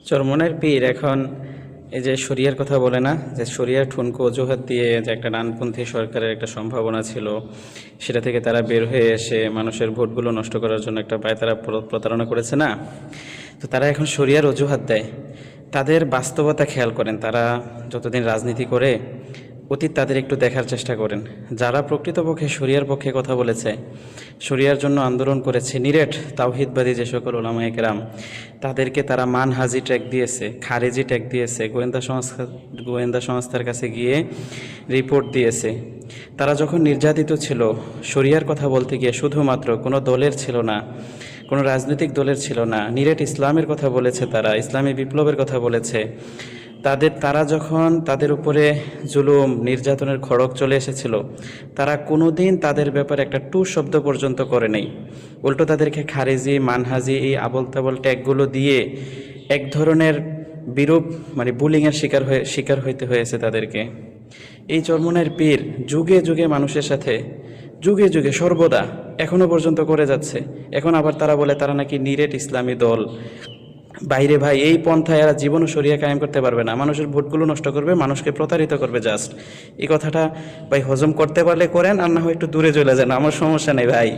চরমনের পীর এখন এই যে শরিয়ার কথা বলে না, যে শরিয়ার ঠুনকো অজুহাত দিয়ে যে একটা ডানপন্থী সরকারের একটা সম্ভাবনা ছিল, সেটা থেকে তারা বের হয়ে এসে মানুষের ভোটগুলো নষ্ট করার জন্য একটা তারা প্রতারণা করেছে না। তো তারা এখন শরিয়ার অজুহাত দেয়। তাদের বাস্তবতা খেয়াল করেন, তারা যতদিন রাজনীতি করে অতীত তাদের একটু দেখার চেষ্টা করেন। যারা প্রকৃতপক্ষে শরিয়ার পক্ষে কথা বলেছে, শরিয়ার জন্য আন্দোলন করেছে, নিরেট তাওহিদবাদী যে সকল ওলামায়ে কেরাম, তাদেরকে তারা মানহাজি ট্যাগ দিয়েছে, খারেজি ট্যাগ দিয়েছে, গোয়েন্দা সংস্থার কাছে গিয়ে রিপোর্ট দিয়েছে। তারা যখন নির্যাতিত ছিল, শরিয়ার কথা বলতে গিয়ে শুধুমাত্র কোনো দলের ছিল না, কোনো রাজনৈতিক দলের ছিল না, নিরেট ইসলামের কথা বলেছে, তারা ইসলামী বিপ্লবের কথা বলেছে। তারা যখন তাদের উপরে জুলুম নির্যাতনের খড়গ চলে এসেছিল, তারা কোনোদিন তাদের ব্যাপারে একটা টু শব্দ পর্যন্ত করে নেই। উল্টো তাদেরকে খারেজি, মানহাজি, এই আবল তাবল ট্যাগগুলো দিয়ে এক ধরনের বিরূপ বুলিংয়ের শিকার হইতে হয়েছে তাদেরকে। এই চরমনের পীর যুগে যুগে মানুষের সাথে, যুগে যুগে সর্বদা এখনো পর্যন্ত করে যাচ্ছে। এখন আবার তারা বলে তারা নাকি নিরেট ইসলামী দল। বাইরে ভাই, এই পন্থায় এরা জীবনও শরিয়া কায়েম করতে পারবে না, মানুষের ভোটগুলো নষ্ট করবে, মানুষকে প্রতারিত করবে। জাস্ট এই কথাটা ভাই হজম করতে পারলে করেন, আর না হয় একটু দূরে চলে যান, আমার সমস্যা নেই ভাই।